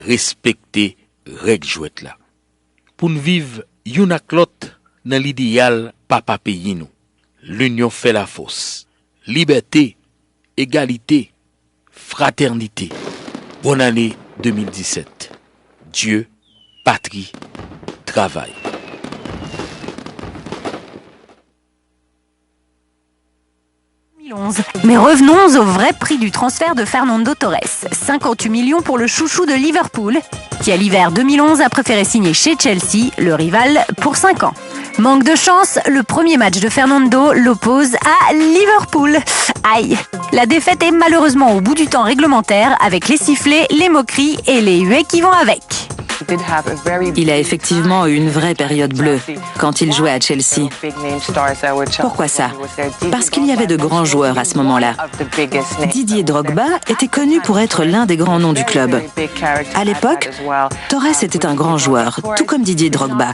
respecter règles jouet là. Pour nous vivre yon ak l'autre dans l'idéal papa pays nous. L'union fait la force. Liberté, égalité, fraternité. Bonne année 2017. Dieu, patrie, travail. Mais revenons au vrai prix du transfert de Fernando Torres. 58 millions pour le chouchou de Liverpool, qui à l'hiver 2011 a préféré signer chez Chelsea, le rival, pour 5 ans. Manque de chance, le premier match de Fernando l'oppose à Liverpool. Aïe! La défaite est malheureusement au bout du temps réglementaire, avec les sifflets, les moqueries et les huées qui vont avec. Il a effectivement eu une vraie période bleue quand il jouait à Chelsea. Pourquoi ça? Parce qu'il y avait de grands joueurs à ce moment-là. Didier Drogba était connu pour être l'un des grands noms du club. À l'époque, Torres était un grand joueur, tout comme Didier Drogba,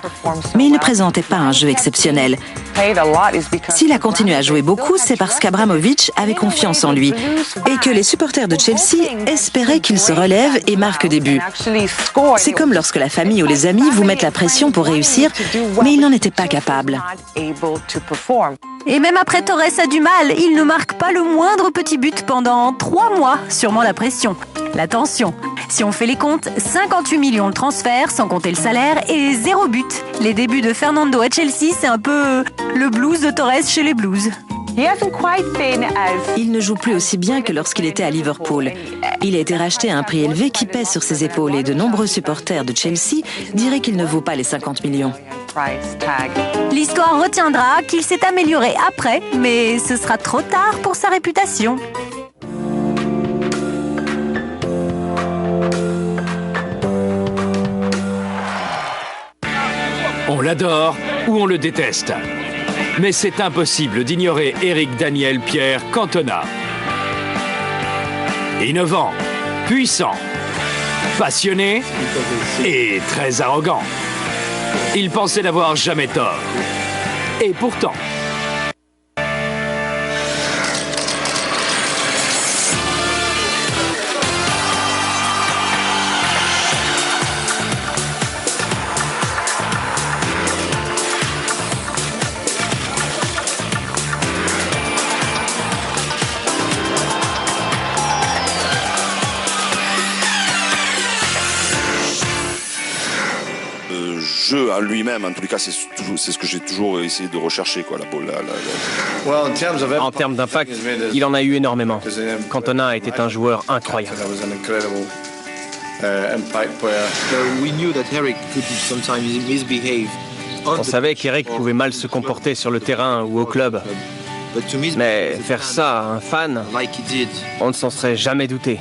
mais il ne présentait pas un jeu exceptionnel. S'il a continué à jouer beaucoup, c'est parce qu'Abramovich avait confiance en lui et que les supporters de Chelsea espéraient qu'il se relève et marque des buts. C'est comme lorsque la famille ou les amis vous mettent la pression pour réussir, mais il n'en était pas capable. Et même après, Torres a du mal. Il ne marque pas le moindre petit but pendant 3 mois. Sûrement la pression, la tension. Si on fait les comptes, 58 millions de transferts, sans compter le salaire, et 0 but. Les débuts de Fernando à Chelsea, c'est un peu le blues de Torres chez les Blues. Il ne joue plus aussi bien que lorsqu'il était à Liverpool. Il a été racheté à un prix élevé qui pèse sur ses épaules et de nombreux supporters de Chelsea diraient qu'il ne vaut pas les 50 millions. L'histoire retiendra qu'il s'est amélioré après, mais ce sera trop tard pour sa réputation. On l'adore ou on le déteste. Mais c'est impossible d'ignorer Éric Daniel Pierre Cantona. Innovant, puissant, passionné et très arrogant. Il pensait n'avoir jamais tort. Et pourtant... jeu en lui-même, en tous les cas, c'est ce que j'ai toujours essayé de rechercher, quoi. En termes d'impact, il en a eu énormément. Cantona était un joueur incroyable. On savait qu'Eric pouvait mal se comporter sur le terrain ou au club. Mais faire ça à un fan, on ne s'en serait jamais douté.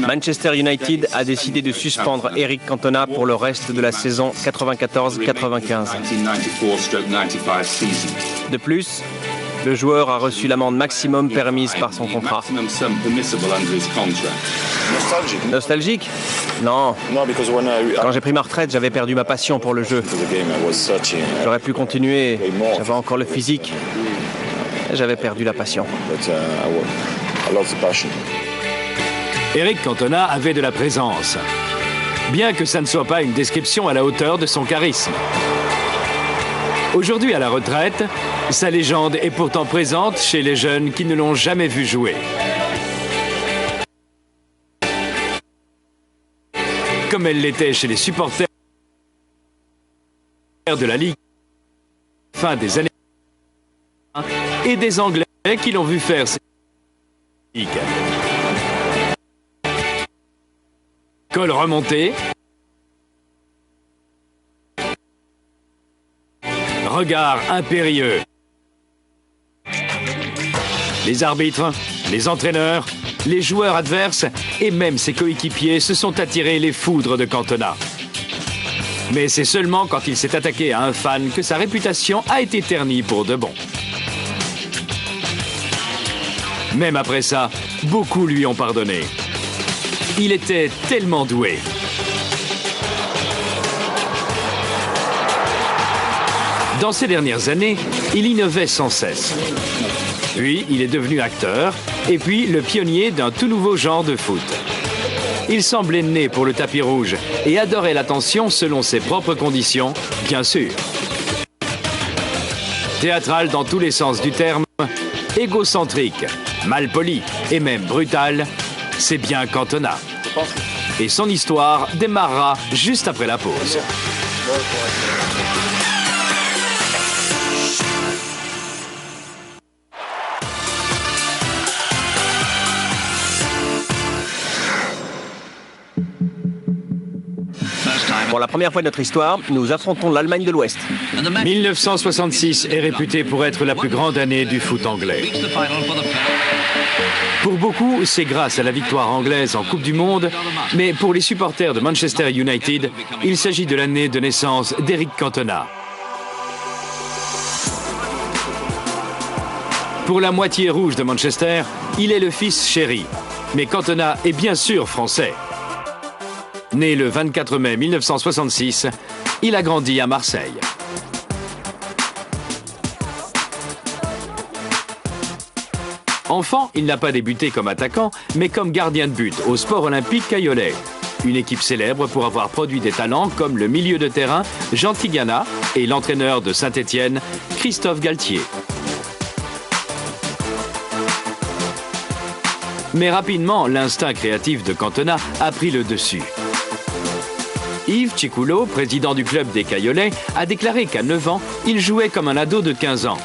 Manchester United a décidé de suspendre Éric Cantona pour le reste de la saison 94-95. De plus, le joueur a reçu l'amende maximum permise par son contrat. Nostalgique? Non. Quand j'ai pris ma retraite, j'avais perdu ma passion pour le jeu. J'aurais pu continuer, j'avais encore le physique. J'avais perdu la passion. Éric Cantona avait de la présence, bien que ça ne soit pas une description à la hauteur de son charisme. Aujourd'hui à la retraite, sa légende est pourtant présente chez les jeunes qui ne l'ont jamais vu jouer. Comme elle l'était chez les supporters de la Ligue fin des années et des Anglais qui l'ont vu faire ses ligues. Col remonté. Regard impérieux. Les arbitres, les entraîneurs, les joueurs adverses et même ses coéquipiers se sont attirés les foudres de Cantona. Mais c'est seulement quand il s'est attaqué à un fan que sa réputation a été ternie pour de bon. Même après ça, beaucoup lui ont pardonné. Il était tellement doué. Dans ces dernières années, il innovait sans cesse. Puis, il est devenu acteur et puis le pionnier d'un tout nouveau genre de foot. Il semblait né pour le tapis rouge et adorait l'attention selon ses propres conditions, bien sûr. Théâtral dans tous les sens du terme, égocentrique, malpoli et même brutal, c'est bien Cantona. Et son histoire démarrera juste après la pause. Pour la première fois de notre histoire, nous affrontons l'Allemagne de l'Ouest. 1966 est réputé pour être la plus grande année du foot anglais. Pour beaucoup, c'est grâce à la victoire anglaise en Coupe du Monde, mais pour les supporters de Manchester United, il s'agit de l'année de naissance d'Eric Cantona. Pour la moitié rouge de Manchester, il est le fils chéri, mais Cantona est bien sûr français. Né le 24 mai 1966, il a grandi à Marseille. Enfant, il n'a pas débuté comme attaquant, mais comme gardien de but au Sport Olympique Cayolet. Une équipe célèbre pour avoir produit des talents comme le milieu de terrain Jean Tigana et l'entraîneur de Saint-Étienne, Christophe Galtier. Mais rapidement, l'instinct créatif de Cantona a pris le dessus. Yves Tchikoulot, président du club des Cayolais, a déclaré qu'à 9 ans, il jouait comme un ado de 15 ans.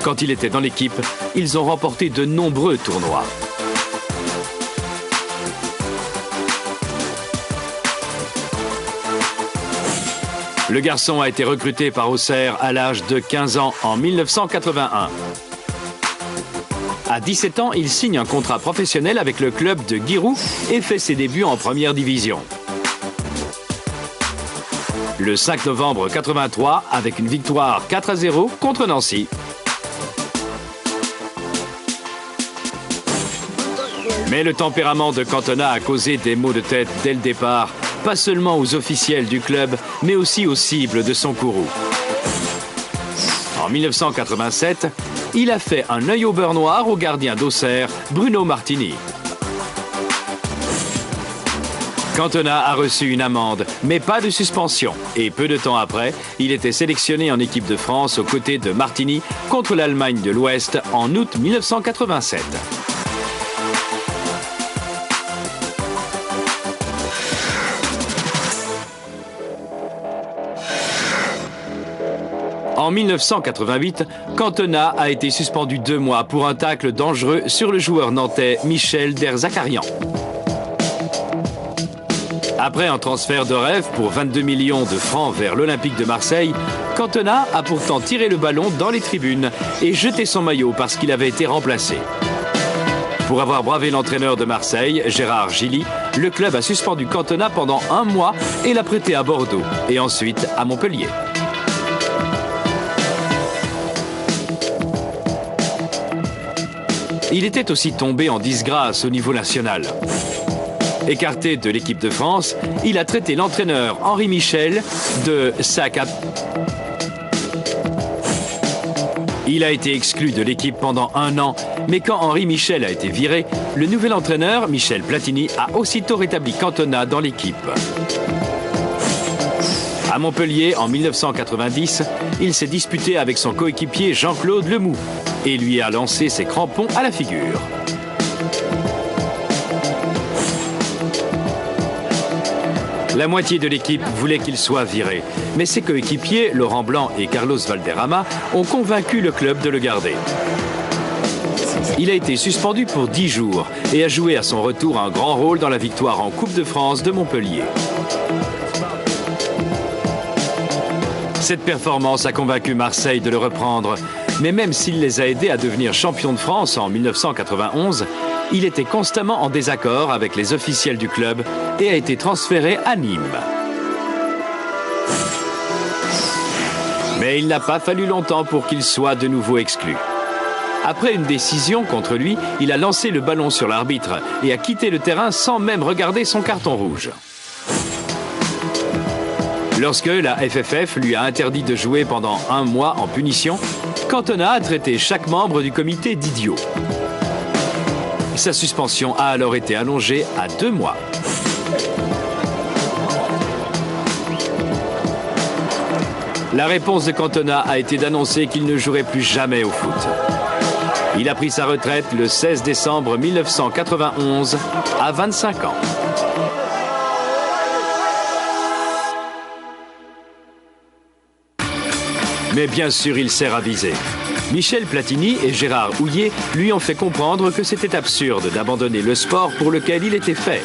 Quand il était dans l'équipe, ils ont remporté de nombreux tournois. Le garçon a été recruté par Auxerre à l'âge de 15 ans en 1981. À 17 ans, il signe un contrat professionnel avec le club de Giroud et fait ses débuts en première division. Le 5 novembre 83, avec une victoire 4-0 contre Nancy. Mais le tempérament de Cantona a causé des maux de tête dès le départ, pas seulement aux officiels du club, mais aussi aux cibles de son courroux. En 1987, il a fait un œil au beurre noir au gardien d'Auxerre, Bruno Martini. Cantona a reçu une amende, mais pas de suspension. Et peu de temps après, il était sélectionné en équipe de France aux côtés de Martini contre l'Allemagne de l'Ouest en août 1987. En 1988, Cantona a été suspendu 2 mois pour un tacle dangereux sur le joueur nantais Michel Derzakarian. Après un transfert de rêve pour 22 millions de francs vers l'Olympique de Marseille, Cantona a pourtant tiré le ballon dans les tribunes et jeté son maillot parce qu'il avait été remplacé. Pour avoir bravé l'entraîneur de Marseille, Gérard Gilly, le club a suspendu Cantona pendant 1 mois et l'a prêté à Bordeaux et ensuite à Montpellier. Il était aussi tombé en disgrâce au niveau national. Écarté de l'équipe de France, il a traité l'entraîneur Henri Michel de sac à... Il a été exclu de l'équipe pendant 1 an, mais quand Henri Michel a été viré, le nouvel entraîneur, Michel Platini, a aussitôt rétabli Cantona dans l'équipe. À Montpellier, en 1990, il s'est disputé avec son coéquipier Jean-Claude Lemoux et lui a lancé ses crampons à la figure. La moitié de l'équipe voulait qu'il soit viré, mais ses coéquipiers, Laurent Blanc et Carlos Valderrama, ont convaincu le club de le garder. Il a été suspendu pour 10 jours et a joué à son retour un grand rôle dans la victoire en Coupe de France de Montpellier. Cette performance a convaincu Marseille de le reprendre, mais même s'il les a aidés à devenir champions de France en 1991, il était constamment en désaccord avec les officiels du club et a été transféré à Nîmes. Mais il n'a pas fallu longtemps pour qu'il soit de nouveau exclu. Après une décision contre lui, il a lancé le ballon sur l'arbitre et a quitté le terrain sans même regarder son carton rouge. Lorsque la FFF lui a interdit de jouer pendant 1 mois en punition, Cantona a traité chaque membre du comité d'idiot. Sa suspension a alors été allongée à 2 mois. La réponse de Cantona a été d'annoncer qu'il ne jouerait plus jamais au foot. Il a pris sa retraite le 16 décembre 1991 à 25 ans. Mais bien sûr, il s'est ravisé. Michel Platini et Gérard Houllier lui ont fait comprendre que c'était absurde d'abandonner le sport pour lequel il était fait.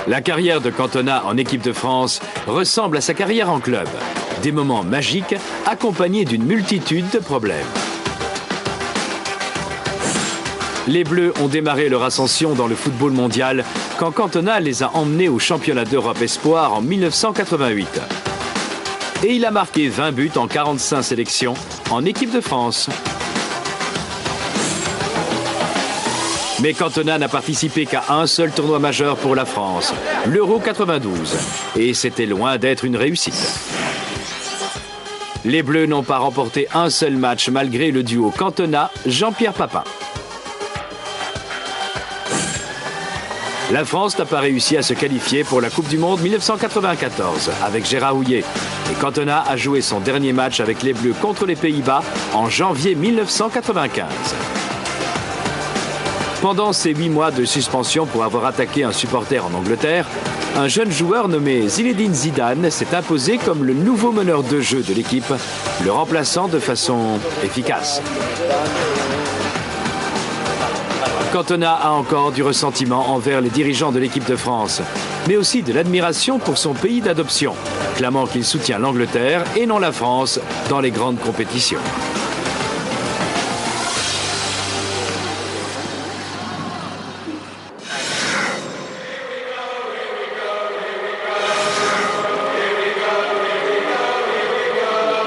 La carrière de Cantona en équipe de France ressemble à sa carrière en club. Des moments magiques accompagnés d'une multitude de problèmes. Les Bleus ont démarré leur ascension dans le football mondial quand Cantona les a emmenés au championnat d'Europe Espoir en 1988. Et il a marqué 20 buts en 45 sélections en équipe de France. Mais Cantona n'a participé qu'à un seul tournoi majeur pour la France, l'Euro 92. Et c'était loin d'être une réussite. Les Bleus n'ont pas remporté un seul match malgré le duo Cantona-Jean-Pierre Papin. La France n'a pas réussi à se qualifier pour la Coupe du Monde 1994 avec Gérard Houllier. Et Cantona a joué son dernier match avec les Bleus contre les Pays-Bas en janvier 1995. Pendant ces 8 mois de suspension pour avoir attaqué un supporter en Angleterre, un jeune joueur nommé Zinedine Zidane s'est imposé comme le nouveau meneur de jeu de l'équipe, le remplaçant de façon efficace. Cantona a encore du ressentiment envers les dirigeants de l'équipe de France, mais aussi de l'admiration pour son pays d'adoption, clamant qu'il soutient l'Angleterre et non la France dans les grandes compétitions.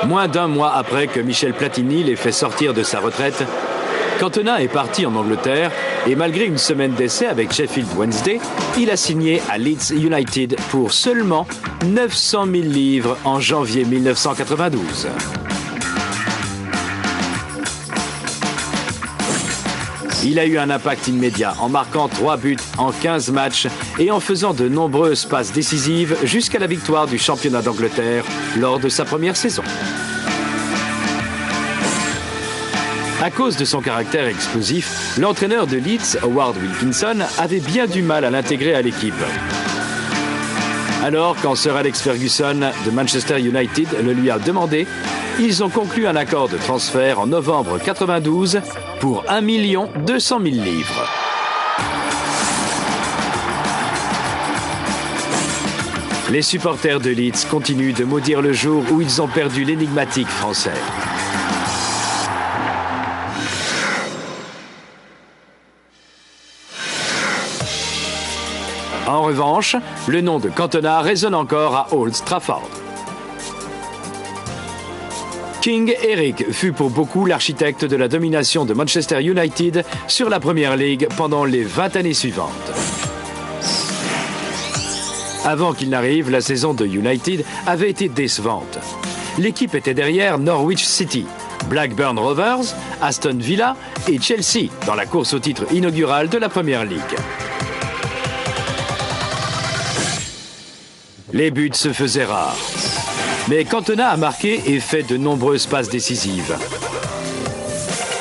Moins d'un mois après que Michel Platini l'ait fait sortir de sa retraite, Cantona est parti en Angleterre et malgré une semaine d'essai avec Sheffield Wednesday, il a signé à Leeds United pour seulement 900 000 livres en janvier 1992. Il a eu un impact immédiat en marquant 3 buts en 15 matchs et en faisant de nombreuses passes décisives jusqu'à la victoire du championnat d'Angleterre lors de sa première saison. À cause de son caractère explosif, l'entraîneur de Leeds, Howard Wilkinson, avait bien du mal à l'intégrer à l'équipe. Alors, quand Sir Alex Ferguson de Manchester United le lui a demandé, ils ont conclu un accord de transfert en novembre 92 pour 1 200 000 livres. Les supporters de Leeds continuent de maudire le jour où ils ont perdu l'énigmatique Français. En revanche, le nom de Cantona résonne encore à Old Trafford. King Eric fut pour beaucoup l'architecte de la domination de Manchester United sur la Premier League pendant les 20 années suivantes. Avant qu'il n'arrive, la saison de United avait été décevante. L'équipe était derrière Norwich City, Blackburn Rovers, Aston Villa et Chelsea dans la course au titre inaugural de la Premier League. Les buts se faisaient rares. Mais Cantona a marqué et fait de nombreuses passes décisives.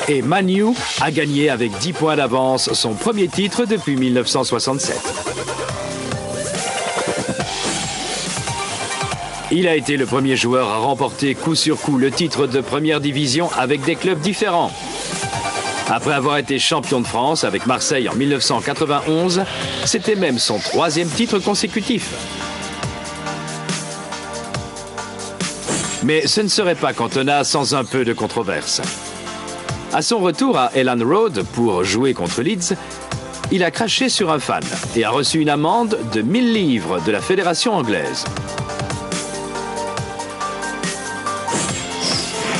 Et Man U a gagné avec 10 points d'avance son premier titre depuis 1967. Il a été le premier joueur à remporter coup sur coup le titre de première division avec des clubs différents. Après avoir été champion de France avec Marseille en 1991, c'était même son 3e titre consécutif. Mais ce ne serait pas Cantona sans un peu de controverse. À son retour à Elland Road pour jouer contre Leeds, il a craché sur un fan et a reçu une amende de 1000 livres de la fédération anglaise.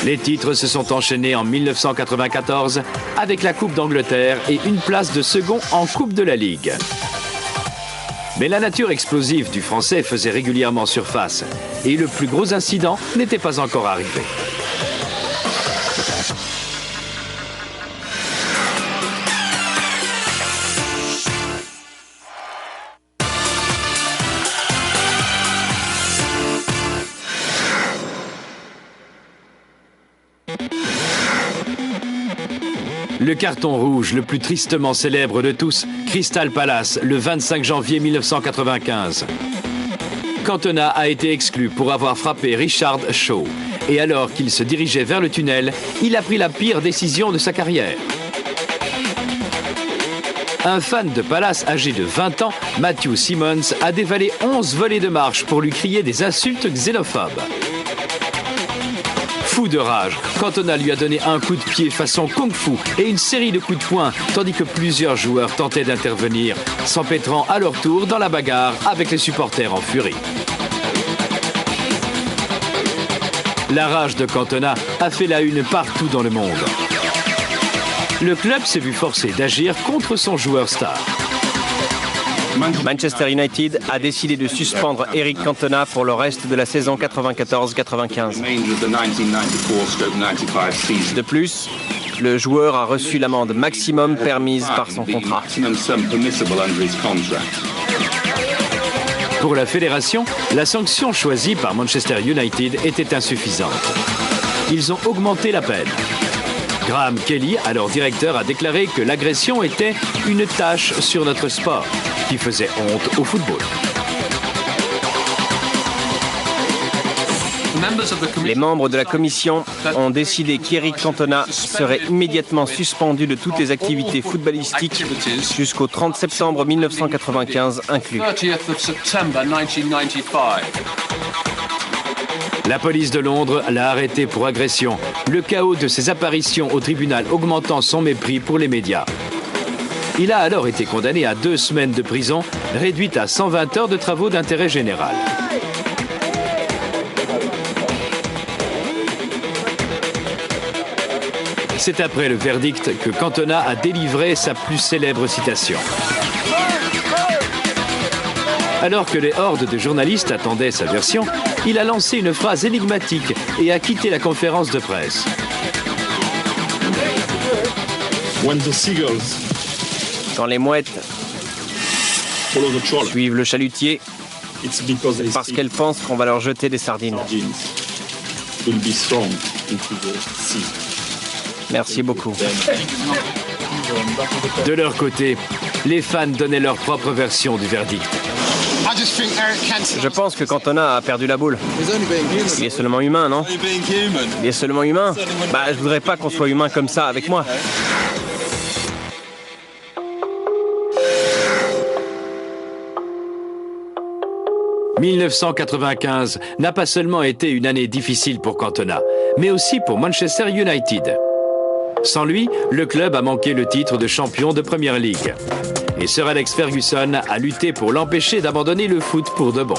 Les titres se sont enchaînés en 1994 avec la Coupe d'Angleterre et une place de second en Coupe de la Ligue. Mais la nature explosive du Français faisait régulièrement surface. Et le plus gros incident n'était pas encore arrivé. Le carton rouge le plus tristement célèbre de tous, Crystal Palace, le 25 janvier 1995. Cantona a été exclu pour avoir frappé Richard Shaw. Et alors qu'il se dirigeait vers le tunnel, il a pris la pire décision de sa carrière. Un fan de Palace âgé de 20 ans, Matthew Simmons, a dévalé 11 volées de marche pour lui crier des insultes xénophobes. Fou de rage, Cantona lui a donné un coup de pied façon kung-fu et une série de coups de poing, tandis que plusieurs joueurs tentaient d'intervenir, s'empêtrant à leur tour dans la bagarre avec les supporters en furie. La rage de Cantona a fait la une partout dans le monde. Le club s'est vu forcé d'agir contre son joueur star. Manchester United a décidé de suspendre Eric Cantona pour le reste de la saison 94-95. De plus, le joueur a reçu l'amende maximum permise par son contrat. Pour la fédération, la sanction choisie par Manchester United était insuffisante. Ils ont augmenté la peine. Graham Kelly, alors directeur, a déclaré que l'agression était une tache sur notre sport, qui faisait honte au football. Les membres de la commission ont décidé qu'Eric Cantona serait immédiatement suspendu de toutes les activités footballistiques jusqu'au 30 septembre 1995 inclus. La police de Londres l'a arrêté pour agression, le chaos de ses apparitions au tribunal augmentant son mépris pour les médias. Il a alors été condamné à 2 semaines de prison, réduite à 120 heures de travaux d'intérêt général. C'est après le verdict que Cantona a délivré sa plus célèbre citation. Alors que les hordes de journalistes attendaient sa version, il a lancé une phrase énigmatique et a quitté la conférence de presse. Quand les mouettes suivent le chalutier, c'est parce qu'elles pensent qu'on va leur jeter des sardines. Merci beaucoup. De leur côté, les fans donnaient leur propre version du verdict. Je pense que Cantona a perdu la boule. Il est seulement humain, non? Il est seulement humain? Bah, je voudrais pas qu'on soit humain comme ça avec moi. « 1995 n'a pas seulement été une année difficile pour Cantona, mais aussi pour Manchester United. Sans lui, le club a manqué le titre de champion de Premier League. Et Sir Alex Ferguson a lutté pour l'empêcher d'abandonner le foot pour de bon.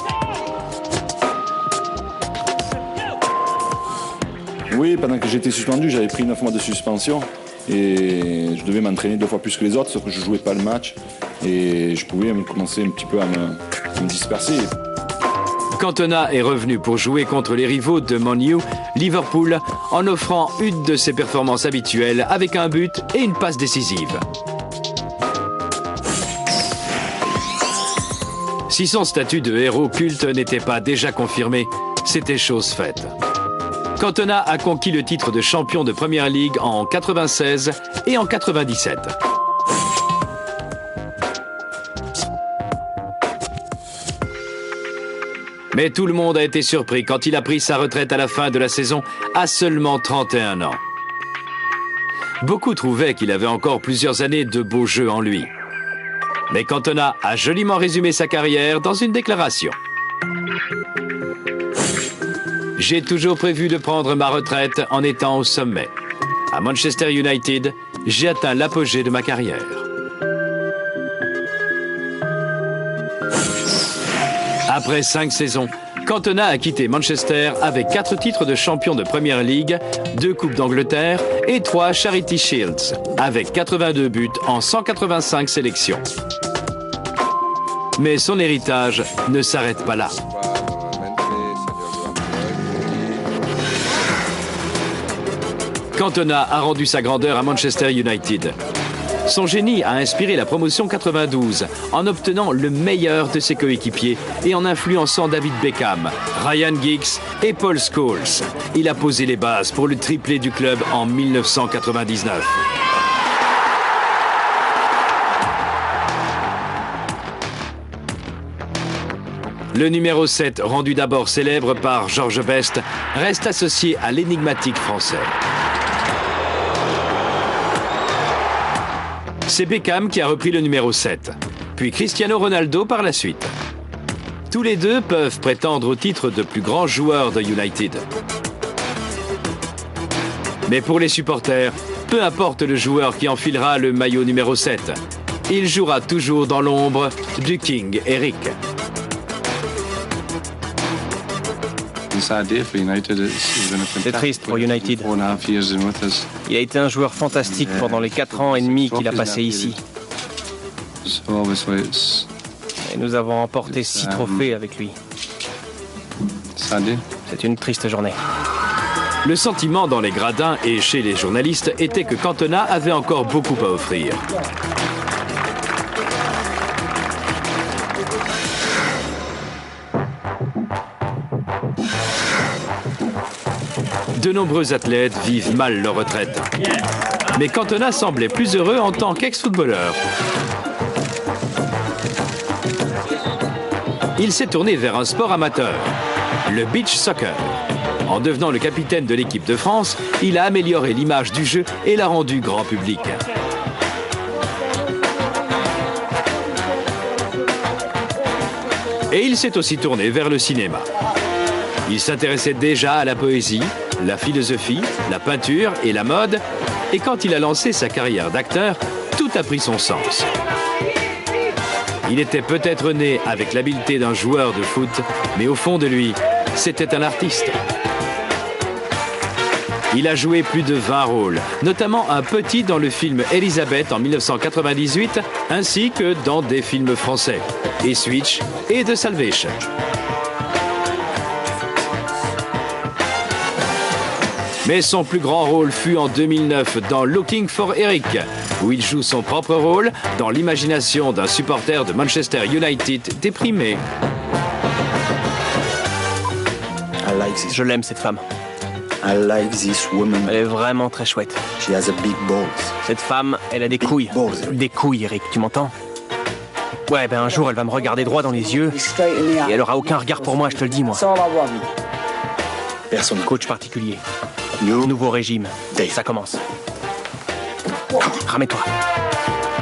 Oui, pendant que j'étais suspendu, j'avais pris 9 mois de suspension. Et je devais m'entraîner 2 fois plus que les autres, sauf que je ne jouais pas le match. Et je pouvais commencer un petit peu à me disperser. Cantona est revenu pour jouer contre les rivaux de Man U, Liverpool, en offrant une de ses performances habituelles avec un but et une passe décisive. Si son statut de héros culte n'était pas déjà confirmé, c'était chose faite. Cantona a conquis le titre de champion de Premier League en 96 et en 97. Mais tout le monde a été surpris quand il a pris sa retraite à la fin de la saison à seulement 31 ans. Beaucoup trouvaient qu'il avait encore plusieurs années de beaux jeux en lui. Mais Cantona a joliment résumé sa carrière dans une déclaration. « J'ai toujours prévu de prendre ma retraite en étant au sommet. À Manchester United, j'ai atteint l'apogée de ma carrière. » Après 5 saisons, Cantona a quitté Manchester avec 4 titres de champion de Premier League, 2 Coupes d'Angleterre et 3 Charity Shields, avec 82 buts en 185 sélections. Mais son héritage ne s'arrête pas là. Cantona a rendu sa grandeur à Manchester United. Son génie a inspiré la promotion 92 en obtenant le meilleur de ses coéquipiers et en influençant David Beckham, Ryan Giggs et Paul Scholes. Il a posé les bases pour le triplé du club en 1999. Le numéro 7, rendu d'abord célèbre par Georges Best, reste associé à l'énigmatique français. C'est Beckham qui a repris le numéro 7, puis Cristiano Ronaldo par la suite. Tous les deux peuvent prétendre au titre de plus grand joueur de United. Mais pour les supporters, peu importe le joueur qui enfilera le maillot numéro 7, il jouera toujours dans l'ombre du King Eric. C'est triste pour United. Il a été un joueur fantastique pendant les 4 ans et demi qu'il a passé ici. Et nous avons remporté 6 trophées avec lui. C'est une triste journée. Le sentiment dans les gradins et chez les journalistes était que Cantona avait encore beaucoup à offrir. De nombreux athlètes vivent mal leur retraite. Mais Cantona semblait plus heureux en tant qu'ex-footballeur. Il s'est tourné vers un sport amateur, le beach soccer. En devenant le capitaine de l'équipe de France, il a amélioré l'image du jeu et l'a rendu grand public. Et il s'est aussi tourné vers le cinéma. Il s'intéressait déjà à la poésie, la philosophie, la peinture et la mode. Et quand il a lancé sa carrière d'acteur, tout a pris son sens. Il était peut-être né avec l'habileté d'un joueur de foot, mais au fond de lui, c'était un artiste. Il a joué plus de 20 rôles, notamment un petit dans le film Elisabeth en 1998, ainsi que dans des films français, et Switch et The Salvation. Mais son plus grand rôle fut en 2009 dans Looking for Eric, où il joue son propre rôle dans l'imagination d'un supporter de Manchester United déprimé. Je l'aime, cette femme. Elle est vraiment très chouette. Cette femme, elle a des couilles. Des couilles, Eric, tu m'entends? Ouais, ben un jour, elle va me regarder droit dans les yeux et elle aura aucun regard pour moi, je te le dis, moi. Coach particulier. Nouveau régime. Ça commence. Ramène-toi.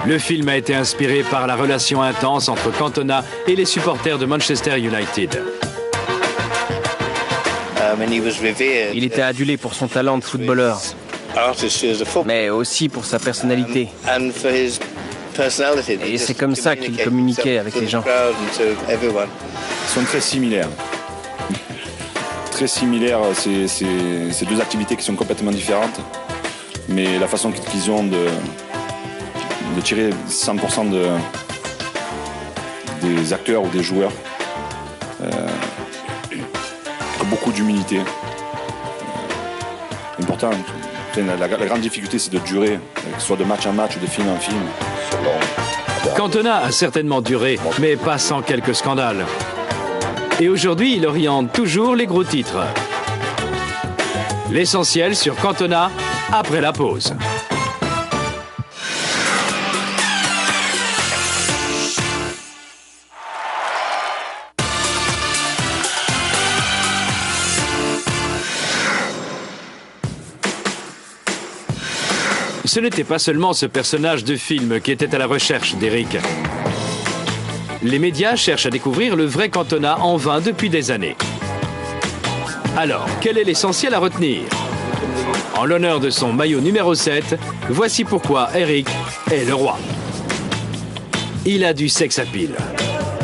Le film a été inspiré par la relation intense entre Cantona et les supporters de Manchester United. Il était adulé pour son talent de footballeur, mais aussi pour sa personnalité. Et c'est comme ça qu'il communiquait avec les gens. Ils sont très similaires. Très similaires, c'est deux activités qui sont complètement différentes. Mais la façon qu'ils ont de tirer 100% des acteurs ou des joueurs, beaucoup d'humilité. Important. La grande difficulté, c'est de durer, que ce soit de match en match ou de film en film. Cantona a certainement duré, mais pas sans quelques scandales. Et aujourd'hui, il oriente toujours les gros titres. L'essentiel sur Cantona, après la pause. Ce n'était pas seulement ce personnage de film qui était à la recherche d'Eric. Les médias cherchent à découvrir le vrai Cantona en vain depuis des années. Alors, quel est l'essentiel à retenir? En l'honneur de son maillot numéro 7, voici pourquoi Eric est le roi. Il a du sex appeal.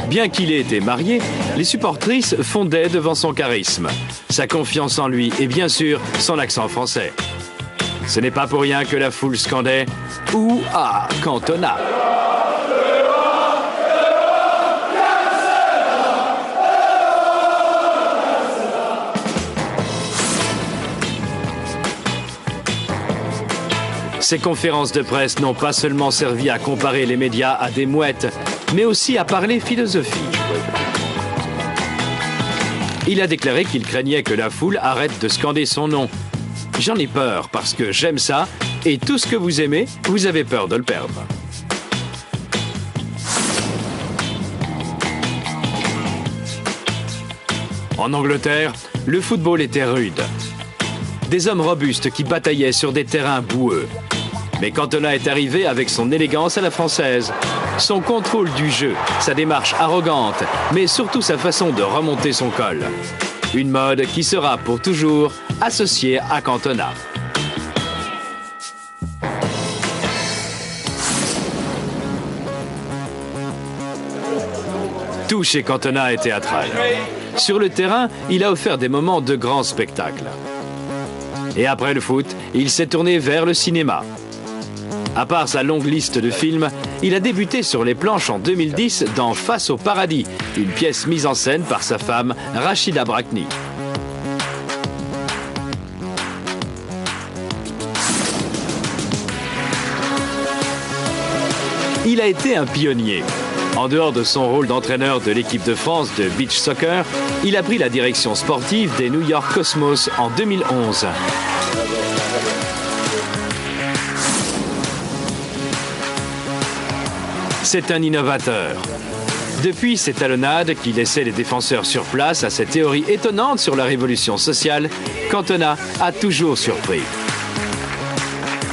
Bien qu'il ait été marié, les supportrices fondaient devant son charisme, sa confiance en lui et bien sûr son accent français. Ce n'est pas pour rien que la foule scandait « Où à Cantona ?» Ces conférences de presse n'ont pas seulement servi à comparer les médias à des mouettes, mais aussi à parler philosophie. Il a déclaré qu'il craignait que la foule arrête de scander son nom. J'en ai peur parce que j'aime ça, et tout ce que vous aimez, vous avez peur de le perdre. En Angleterre, le football était rude. Des hommes robustes qui bataillaient sur des terrains boueux. Mais Cantona est arrivé avec son élégance à la française. Son contrôle du jeu, sa démarche arrogante, mais surtout sa façon de remonter son col. Une mode qui sera pour toujours associée à Cantona. Tout chez Cantona est théâtral. Sur le terrain, il a offert des moments de grand spectacle. Et après le foot, il s'est tourné vers le cinéma. À part sa longue liste de films, il a débuté sur les planches en 2010 dans Face au paradis, une pièce mise en scène par sa femme Rachida Brakni. Il a été un pionnier. En dehors de son rôle d'entraîneur de l'équipe de France de beach soccer, il a pris la direction sportive des New York Cosmos en 2011. C'est un innovateur. Depuis ses talonnades qui laissaient les défenseurs sur place à ses théories étonnantes sur la révolution sociale, Cantona a toujours surpris.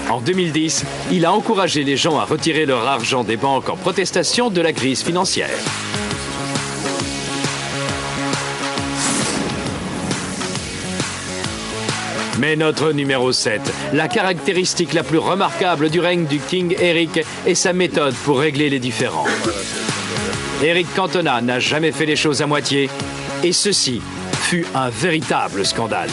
En 2010, il a encouragé les gens à retirer leur argent des banques en protestation de la crise financière. Mais notre numéro 7, la caractéristique la plus remarquable du règne du King Eric est sa méthode pour régler les différends. Eric Cantona n'a jamais fait les choses à moitié, et ceci fut un véritable scandale.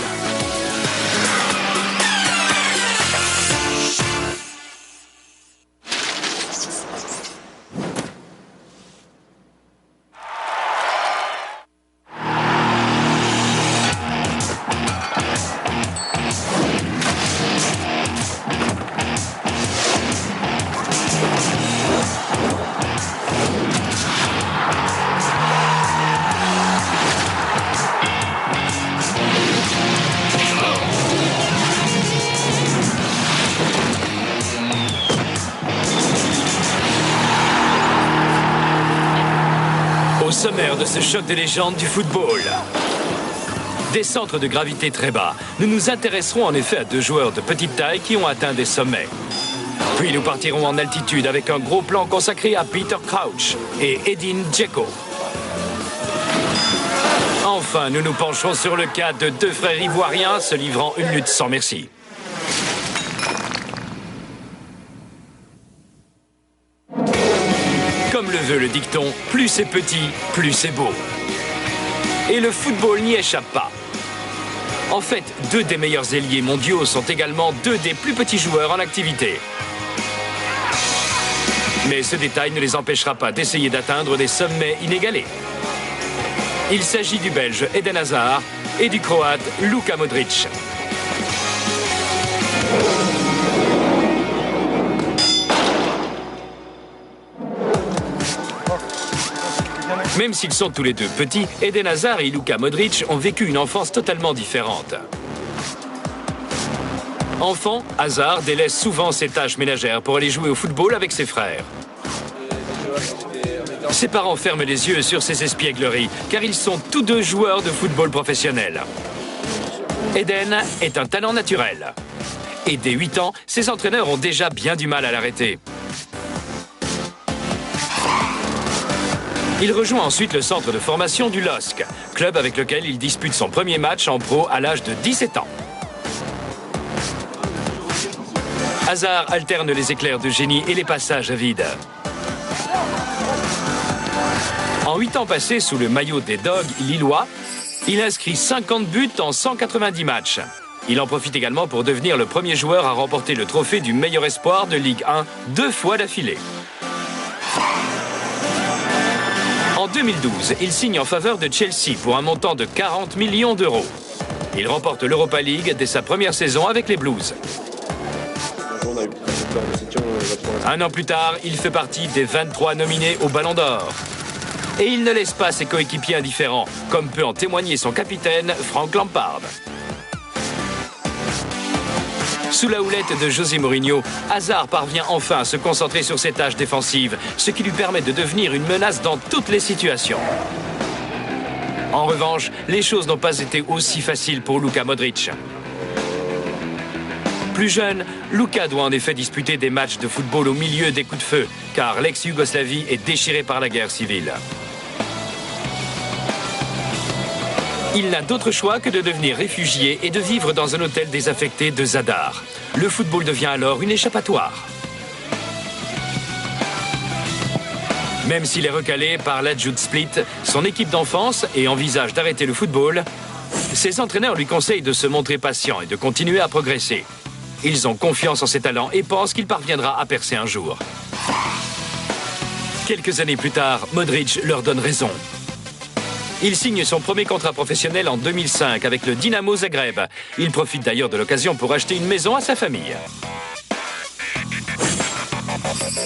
Sommaire de ce choc de légende du football. Des centres de gravité très bas, nous nous intéresserons en effet à deux joueurs de petite taille qui ont atteint des sommets. Puis nous partirons en altitude avec un gros plan consacré à Peter Crouch et Edin Dzeko. Enfin, nous nous pencherons sur le cas de deux frères ivoiriens se livrant une lutte sans merci. Comme le veut le dicton, plus c'est petit, plus c'est beau. Et le football n'y échappe pas. En fait, deux des meilleurs ailiers mondiaux sont également deux des plus petits joueurs en activité. Mais ce détail ne les empêchera pas d'essayer d'atteindre des sommets inégalés. Il s'agit du Belge Eden Hazard et du Croate Luka Modric. Même s'ils sont tous les deux petits, Eden Hazard et Luka Modric ont vécu une enfance totalement différente. Enfant, Hazard délaisse souvent ses tâches ménagères pour aller jouer au football avec ses frères. Ses parents ferment les yeux sur ses espiègleries, car ils sont tous deux joueurs de football professionnel. Eden est un talent naturel. Et dès 8 ans, ses entraîneurs ont déjà bien du mal à l'arrêter. Il rejoint ensuite le centre de formation du LOSC, club avec lequel il dispute son premier match en pro à l'âge de 17 ans. Hazard alterne les éclairs de génie et les passages à vide. En 8 ans passés sous le maillot des Dogs lillois, il inscrit 50 buts en 190 matchs. Il en profite également pour devenir le premier joueur à remporter le trophée du meilleur espoir de Ligue 1 2 fois d'affilée. En 2012, il signe en faveur de Chelsea pour un montant de 40 millions d'euros. Il remporte l'Europa League dès sa première saison avec les Blues. Un an plus tard, il fait partie des 23 nominés au Ballon d'Or. Et il ne laisse pas ses coéquipiers indifférents, comme peut en témoigner son capitaine, Frank Lampard. Sous la houlette de José Mourinho, Hazard parvient enfin à se concentrer sur ses tâches défensives, ce qui lui permet de devenir une menace dans toutes les situations. En revanche, les choses n'ont pas été aussi faciles pour Luka Modric. Plus jeune, Luka doit en effet disputer des matchs de football au milieu des coups de feu, car l'ex-Yougoslavie est déchirée par la guerre civile. Il n'a d'autre choix que de devenir réfugié et de vivre dans un hôtel désaffecté de Zadar. Le football devient alors une échappatoire. Même s'il est recalé par l'Hajduk Split, son équipe d'enfance, et envisage d'arrêter le football, ses entraîneurs lui conseillent de se montrer patient et de continuer à progresser. Ils ont confiance en ses talents et pensent qu'il parviendra à percer un jour. Quelques années plus tard, Modric leur donne raison. Il signe son premier contrat professionnel en 2005 avec le Dinamo Zagreb. Il profite d'ailleurs de l'occasion pour acheter une maison à sa famille.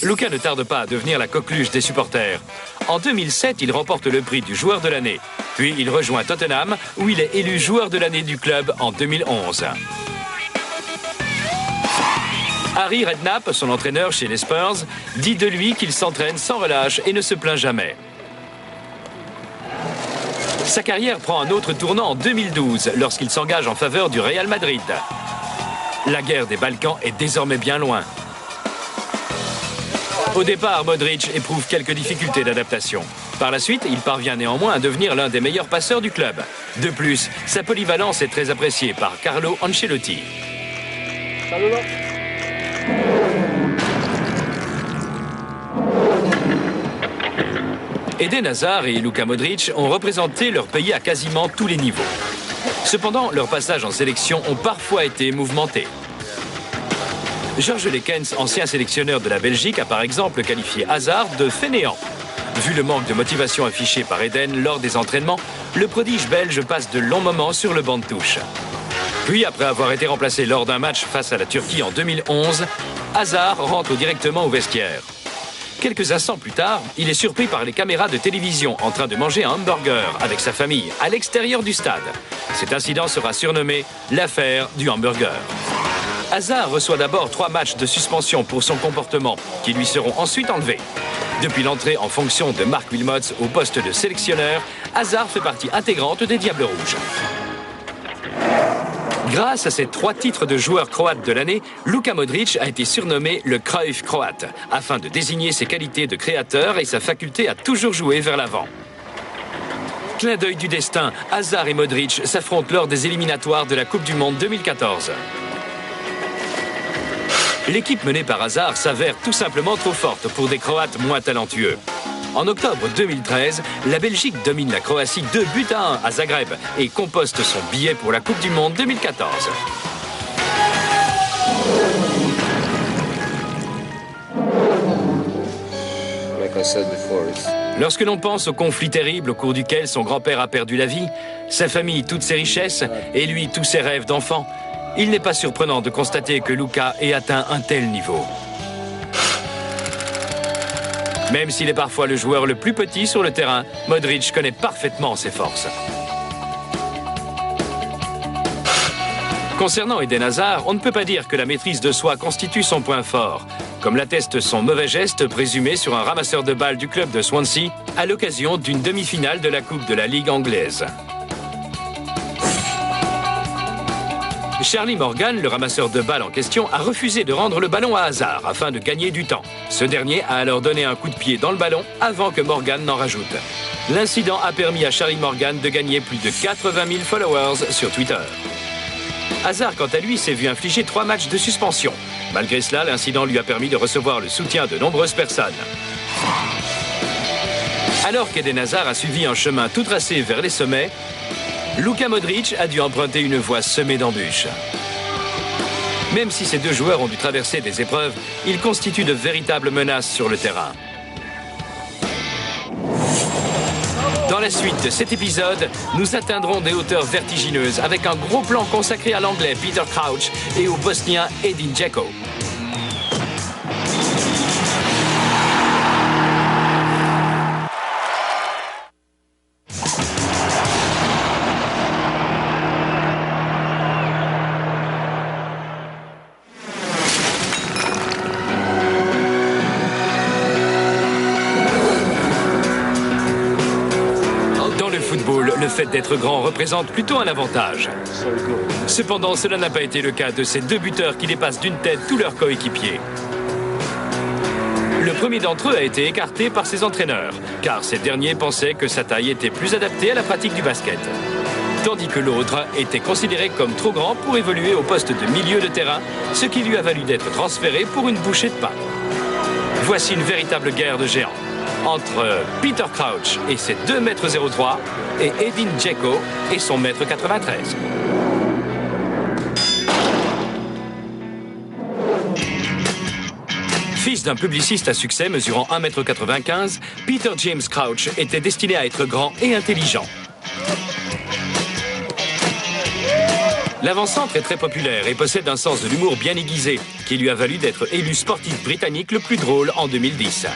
Luka ne tarde pas à devenir la coqueluche des supporters. En 2007, il remporte le prix du joueur de l'année. Puis il rejoint Tottenham, où il est élu joueur de l'année du club en 2011. Harry Redknapp, son entraîneur chez les Spurs, dit de lui qu'il s'entraîne sans relâche et ne se plaint jamais. Sa carrière prend un autre tournant en 2012, lorsqu'il s'engage en faveur du Real Madrid. La guerre des Balkans est désormais bien loin. Au départ, Modric éprouve quelques difficultés d'adaptation. Par la suite, il parvient néanmoins à devenir l'un des meilleurs passeurs du club. De plus, sa polyvalence est très appréciée par Carlo Ancelotti. Eden Hazard et Luka Modric ont représenté leur pays à quasiment tous les niveaux. Cependant, leurs passages en sélection ont parfois été mouvementés. Georges Lekens, ancien sélectionneur de la Belgique, a par exemple qualifié Hazard de fainéant. Vu le manque de motivation affiché par Eden lors des entraînements, le prodige belge passe de longs moments sur le banc de touche. Puis, après avoir été remplacé lors d'un match face à la Turquie en 2011, Hazard rentre directement au vestiaire. Quelques instants plus tard, il est surpris par les caméras de télévision en train de manger un hamburger avec sa famille à l'extérieur du stade. Cet incident sera surnommé l'affaire du hamburger. Hazard reçoit d'abord 3 matchs de suspension pour son comportement, qui lui seront ensuite enlevés. Depuis l'entrée en fonction de Marc Wilmots au poste de sélectionneur, Hazard fait partie intégrante des Diables Rouges. Grâce à ses 3 titres de joueur croate de l'année, Luka Modric a été surnommé le Cruyff croate, afin de désigner ses qualités de créateur et sa faculté à toujours jouer vers l'avant. Clin d'œil du destin, Hazard et Modric s'affrontent lors des éliminatoires de la Coupe du Monde 2014. L'équipe menée par Hazard s'avère tout simplement trop forte pour des Croates moins talentueux. En octobre 2013, la Belgique domine la Croatie 2-1 à Zagreb et composte son billet pour la Coupe du Monde 2014. Lorsque l'on pense au conflit terrible au cours duquel son grand-père a perdu la vie, sa famille toutes ses richesses et lui tous ses rêves d'enfant, il n'est pas surprenant de constater que Luka ait atteint un tel niveau. Même s'il est parfois le joueur le plus petit sur le terrain, Modric connaît parfaitement ses forces. Concernant Eden Hazard, on ne peut pas dire que la maîtrise de soi constitue son point fort, comme l'atteste son mauvais geste présumé sur un ramasseur de balles du club de Swansea à l'occasion d'une demi-finale de la Coupe de la Ligue anglaise. Charlie Morgan, le ramasseur de balles en question, a refusé de rendre le ballon à Hazard afin de gagner du temps. Ce dernier a alors donné un coup de pied dans le ballon avant que Morgan n'en rajoute. L'incident a permis à Charlie Morgan de gagner plus de 80 000 followers sur Twitter. Hazard, quant à lui, s'est vu infliger 3 matchs de suspension. Malgré cela, l'incident lui a permis de recevoir le soutien de nombreuses personnes. Alors qu'Eden Hazard a suivi un chemin tout tracé vers les sommets, Luka Modric a dû emprunter une voie semée d'embûches. Même si ces deux joueurs ont dû traverser des épreuves, ils constituent de véritables menaces sur le terrain. Dans la suite de cet épisode, nous atteindrons des hauteurs vertigineuses avec un gros plan consacré à l'anglais Peter Crouch et au bosnien Edin Dzeko. fait d'être grand représente plutôt un avantage. Cependant, cela n'a pas été le cas de ces deux buteurs qui dépassent d'une tête tous leurs coéquipiers. Le premier d'entre eux a été écarté par ses entraîneurs, car ces derniers pensaient que sa taille était plus adaptée à la pratique du basket. Tandis que l'autre était considéré comme trop grand pour évoluer au poste de milieu de terrain, ce qui lui a valu d'être transféré pour une bouchée de pain. Voici une véritable guerre de géants entre Peter Crouch et ses 2,03 m et Edin Dzeko et son 1,93 m. Fils d'un publiciste à succès mesurant 1,95 m, Peter James Crouch était destiné à être grand et intelligent. L'avant-centre est très populaire et possède un sens de l'humour bien aiguisé, qui lui a valu d'être élu sportif britannique le plus drôle en 2010.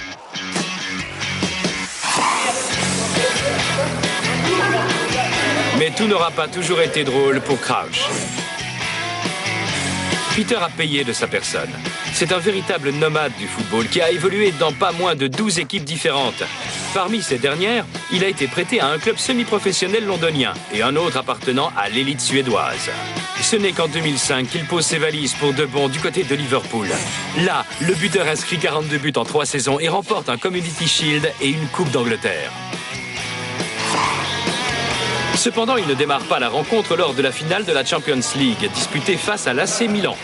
Mais tout n'aura pas toujours été drôle pour Crouch. Peter a payé de sa personne. C'est un véritable nomade du football qui a évolué dans pas moins de 12 équipes différentes. Parmi ces dernières, il a été prêté à un club semi-professionnel londonien et un autre appartenant à l'élite suédoise. Ce n'est qu'en 2005 qu'il pose ses valises pour de bon du côté de Liverpool. Là, le buteur inscrit 42 buts en 3 saisons et remporte un Community Shield et une Coupe d'Angleterre. Cependant, il ne démarre pas la rencontre lors de la finale de la Champions League, disputée face à l'AC Milan.